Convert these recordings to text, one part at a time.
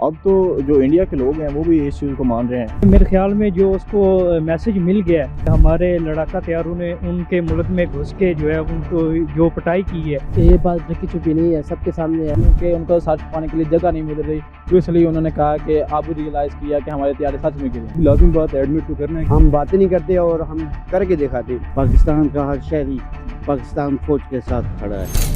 अब तो जो इंडिया के लोग हैं वो भी इस चीज़ को मान रहे हैं। मेरे ख्याल में जो उसको मैसेज मिल गया है, हमारे लड़ाका तैयारों ने उनके मुल्क में घुस के जो है उनको जो पिटाई की है, ये बात ढकी छुपी नहीं है, सबके सामने है। क्योंकि उनको सच पाने के लिए जगह नहीं मिल रही, तो इसलिए उन्होंने कहा कि अब रियलाइज़ किया कि हमारे तैयारी सच में गिरे। लाजिम बात एडमिट तो करना है। हम बातें नहीं करते और हम करके दिखाते। पाकिस्तान का हर शहरी पाकिस्तान फौज के साथ खड़ा है।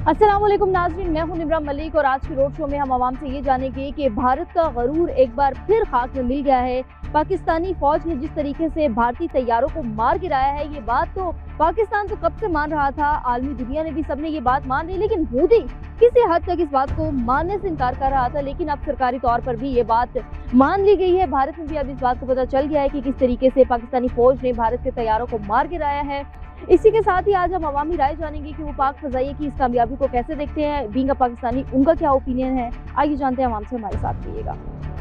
अस्सलाम वालेकुम नाज़रीन, मैं हूं निब्रा मलिक और आज के रोड शो में हम आवाम से ये जानेंगे कि भारत का गरूर एक बार फिर खाक में मिल गया है। पाकिस्तानी फौज ने जिस तरीके से भारतीय तैयारों को मार गिराया है, ये बात तो पाकिस्तान तो कब से मान रहा था, आलमी दुनिया ने भी सबने ये बात मान ली, लेकिन मोदी किसी हद तक इस बात को मानने से इनकार कर रहा था। लेकिन अब सरकारी तौर पर भी ये बात मान ली गई है। भारत में भी अब इस बात को पता चल गया है कि किस तरीके से पाकिस्तानी फौज ने भारत के तैयारों को मार गिराया है। इसी के साथ ही आज हम अवामी राय जानेंगे कि वो पाक फजाइया की इस कामयाबी को कैसे देखते हैं, बीइंग अ पाकिस्तानी उनका क्या ओपिनियन है। आइए जानते हैं, अवाम से हमारे साथ रहिएगा।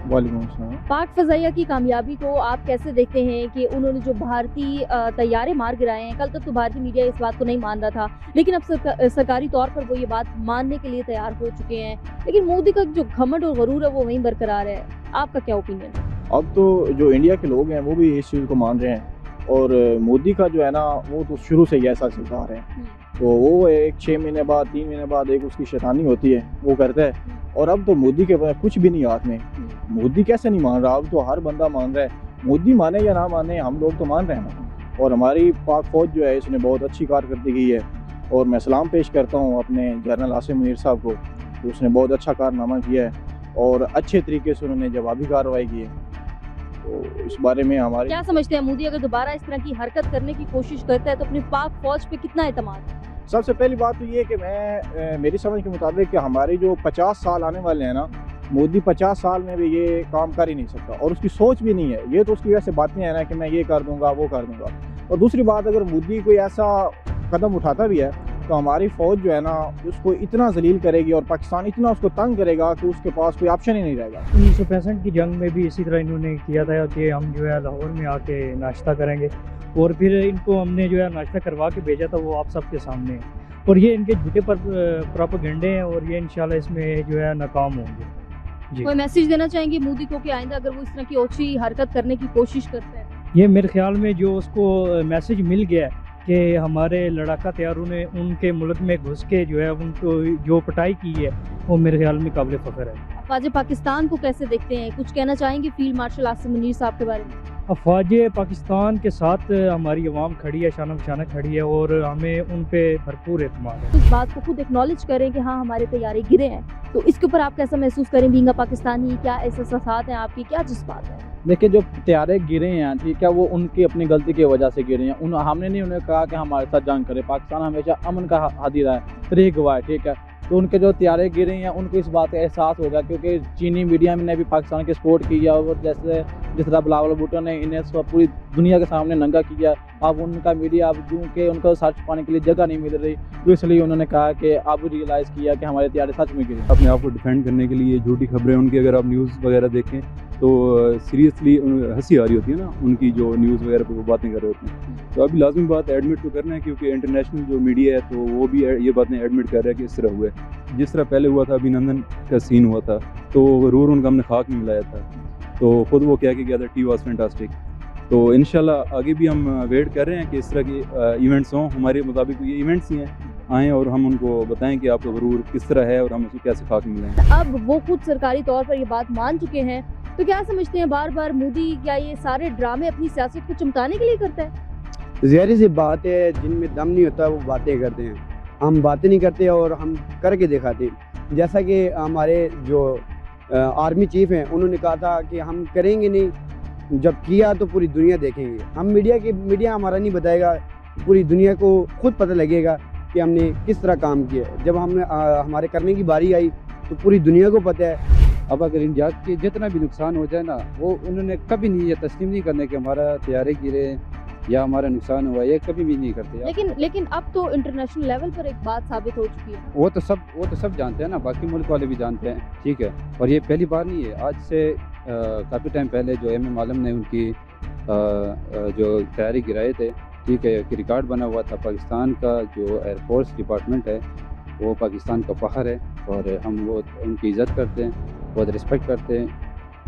वालेकुम अस्सलाम। पाक फजाइया की कामयाबी को आप कैसे देखते हैं कि उन्होंने जो भारतीय तैयारे मार गिराए हैं? कल तक तो भारतीय मीडिया इस बात को नहीं मान रहा था, लेकिन अब सरकारी तौर पर वो ये बात मानने के लिए तैयार हो चुके हैं। लेकिन मोदी का जो घमंड और गरूर है वो वहीं बरकरार है। आपका क्या ओपिनियन है? अब तो जो इंडिया के लोग हैं वो भी इस चीज़ को मान रहे हैं और मोदी का जो है ना वो तो शुरू से ही ऐसा चलता आ रहे हैं। तो वो एक 6 महीने बाद 3 महीने बाद एक उसकी शैतानी होती है, वो करता है। और अब तो मोदी के पास कुछ भी नहीं हाथ में। मोदी कैसे नहीं मान रहा? अब तो हर बंदा मान रहा है। मोदी माने या ना माने, हम लोग तो मान रहे हैं ना। और हमारी पाक फौज जो है इसने बहुत अच्छी कारकर्दगी की है और मैं सलाम पेश करता हूँ अपने जनरल आसिम मुनीर साहब को, तो उसने बहुत अच्छा कारनामा किया है और अच्छे तरीके से उन्होंने जवाबी कार्रवाई की है। तो इस बारे में हमारे क्या समझते हैं, मोदी अगर दोबारा इस तरह की हरकत करने की कोशिश करता है तो अपनी पाक फौज पे कितना एतमाद है? सबसे पहली बात तो ये है कि मेरी समझ के मुताबिक कि हमारे जो 50 साल आने वाले हैं ना, मोदी 50 साल में भी ये काम कर ही नहीं सकता और उसकी सोच भी नहीं है। ये तो उसकी वैसे बातें हैं ना कि मैं ये कर दूंगा वो कर दूंगा। और दूसरी बात, अगर मोदी कोई ऐसा कदम उठाता भी है तो हमारी फ़ौज जो है ना उसको इतना जलील करेगी और पाकिस्तान इतना उसको तंग करेगा कि उसके पास कोई ऑप्शन ही नहीं रहेगा। 1965 की जंग में भी इसी तरह इन्होंने किया था कि हम जो है लाहौर में आके नाश्ता करेंगे और फिर इनको हमने जो है नाश्ता करवा के भेजा था, वो आप सबके सामने है। और ये इनके झूठे पर प्रोपेगेंडे हैं और ये इंशाल्लाह इसमें जो है नाकाम होंगे। कोई मैसेज देना चाहेंगे मोदी को कि आइंदा अगर वो इस तरह की ओछी हरकत करने की कोशिश करते हैं? ये मेरे ख्याल में जो उसको मैसेज मिल गया है कि हमारे लड़ाका तैयारों ने उनके मुल्क में घुस के जो है उनको जो पिटाई की है, वो मेरे ख्याल में काबिल फ़ख्र है। अफवाज पाकिस्तान को कैसे देखते हैं? कुछ कहना चाहेंगे फील्ड मार्शल आसिम मुनीर साहब के बारे में? अफवाज पाकिस्तान के साथ हमारी आवाम खड़ी है, शाना बशाना खड़ी है और हमें उन पे भरपूर एतमाद है। इस बात को खुद एक्नॉलेज करें कि हाँ हमारे तैयारे गिरे हैं, तो इसके ऊपर आप कैसा महसूस करें बीइंग अ पाकिस्तानी? क्या एहसास हैं आपकी, क्या जज्बात है? देखिए, जो तैयारे गिरे हैं, ठीक है, वो उनकी अपनी गलती की वजह से गिरे हैं। हमने नहीं उन्हें कहा कि हमारे साथ जंग करे। पाकिस्तान हमेशा अमन का हाथी रहा है, तरीक हुआ है, ठीक है। तो उनके जो तैयारे गिरे हैं उनको इस बात का एहसास होगा, क्योंकि चीनी मीडिया ने भी पाकिस्तान की सपोर्ट की है और जिस तरह बिलावल भुट्टो ने इन्हें पूरी दुनिया के सामने नंगा किया। अब उनका मीडिया अब क्योंकि उनको सच पाने के लिए जगह नहीं मिल रही, तो इसलिए उन्होंने कहा कि अब रियलाइज़ किया कि हमारे तैयारे सच में गिरे। अपने आप को डिफेंड करने के लिए झूठी खबरें उनकी अगर आप न्यूज़ वगैरह देखें तो सीरियसली हंसी आ रही होती है ना, उनकी जो न्यूज़ वगैरह पे वो बातें कर रहे होते हैं। तो अभी लाजमी बात एडमिट तो करना है, क्योंकि इंटरनेशनल जो मीडिया है तो वो भी ये बातें एडमिट कर रहा है कि इस तरह हुआ है। जिस तरह पहले हुआ था, अभिनंदन का सीन हुआ था, तो गरूर उनका हमने खाक में मिलाया था, तो खुद वो कह के गया था टी वॉज फैंटास्टिक। तो इंशाल्लाह आगे भी हम वेट कर रहे हैं कि इस तरह के इवेंट्स हों। हमारे मुताबिक ये इवेंट्स ही हैं, आएँ और हम उनको बताएं कि आपका गरूर किस तरह है और हम उसको कैसे खाक में मिलाएं। अब वो खुद सरकारी तौर पर ये बात मान चुके हैं, तो क्या समझते हैं बार बार मोदी क्या ये सारे ड्रामे अपनी सियासत को चमकाने के लिए करता है? ज़ाहिर सी बात है, जिनमें दम नहीं होता वो बातें करते हैं। हम बातें नहीं करते और हम करके दिखाते। जैसा कि हमारे जो आर्मी चीफ हैं उन्होंने कहा था कि हम करेंगे नहीं, जब किया तो पूरी दुनिया देखेंगे। हम मीडिया हमारा नहीं बताएगा, पूरी दुनिया को खुद पता लगेगा कि हमने किस तरह काम किया। जब हमारे करने की बारी आई तो पूरी दुनिया को पता है। अब अगर इंडिया के जितना भी नुकसान हो जाए ना, वो उन्होंने कभी नहीं ये तस्लीम नहीं करने कि हमारा तैयारे गिरे या हमारा नुकसान हुआ, ये कभी भी नहीं करते। लेकिन अब तो इंटरनेशनल लेवल पर एक बात साबित हो चुकी है। वो तो सब जानते हैं ना, बाकी मुल्क वाले भी जानते हैं, ठीक है। और ये पहली बार नहीं है, आज से काफ़ी टाइम पहले जो एम आलम ने उनकी जो तैयारी गिराए थे, ٹھیک ہے، ایک ریکارڈ بنا ہوا تھا۔ پاکستان کا جو ایئر فورس ڈپارٹمنٹ ہے وہ پاکستان کا فخر ہے، اور ہم وہ ان کی عزت کرتے ہیں، بہت رسپیکٹ کرتے ہیں،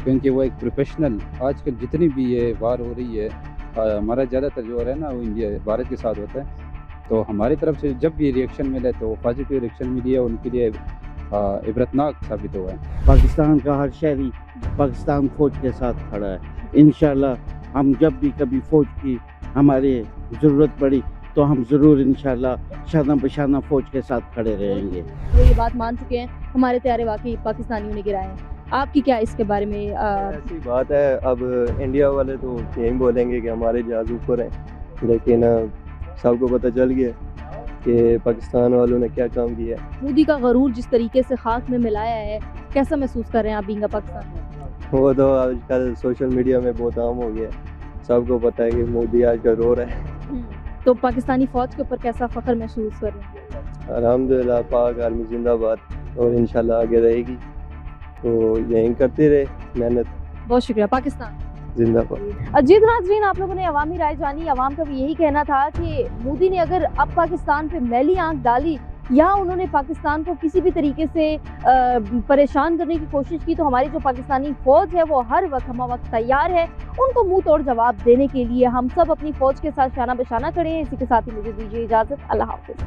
کیونکہ وہ ایک پروفیشنل، آج کل جتنی بھی یہ وار ہو رہی ہے ہمارا زیادہ تر جو ہو رہا ہے نا وہ انڈیا بھارت کے ساتھ ہوتا ہے، تو ہماری طرف سے جب بھی ریئیکشن ملے تو پازیٹیو ریئیکشن ملی ہے، ان کے لیے عبرتناک ثابت ہوا ہے۔ پاکستان کا ہر شہری پاکستان فوج کے ساتھ کھڑا ہے۔ انشاءاللہ ہم جب بھی کبھی فوج کی ہماری ضرورت پڑی تو ہم ضرور انشاءاللہ شانہ بشانہ فوج کے ساتھ کھڑے رہیں گے۔ وہ یہ بات مان چکے ہیں ہمارے طیارے واقعی پاکستانیوں نے گرائے ہیں، آپ کی کیا اس کے بارے میں؟ ایسی بات ہے، اب انڈیا والے تو یہی بولیں گے کہ ہمارے جہاز اوپر ہیں، لیکن سب کو پتہ چل گیا کہ پاکستان والوں نے کیا کام کیا ہے۔ مودی کا غرور جس طریقے سے خاک میں ملایا ہے، کیسا محسوس کر رہے ہیں آپ بینگ پاکستان میں؟ وہ تو آج کل سوشل میڈیا میں بہت عام ہو گیا ہے، سب کو پتہ ہے کہ مودی آج کا رو رہا ہے۔ تو پاکستانی فوج کے اوپر کیسا فخر محسوس کر رہے ہیں؟ الحمدللہ، پاک آرمی زندہ باد، اور انشاءاللہ آگے رہے گی، تو یہیں کرتے رہے محنت۔ بہت شکریہ۔ پاکستان زندہ باد۔ اجیت ناظرین، آپ لوگوں نے عوامی رائے جانی، عوام کا بھی یہی کہنا تھا کہ مودی نے اگر اب پاکستان پہ میلی آنکھ ڈالی یا انہوں نے پاکستان کو کسی بھی طریقے سے پریشان کرنے کی کوشش کی، تو ہماری جو پاکستانی فوج ہے وہ ہر وقت ہمہ وقت تیار ہے ان کو منہ توڑ جواب دینے کے لیے۔ ہم سب اپنی فوج کے ساتھ شانہ بشانہ کھڑے ہیں۔ اسی کے ساتھ ہی مجھے دیجیے اجازت، اللہ حافظ۔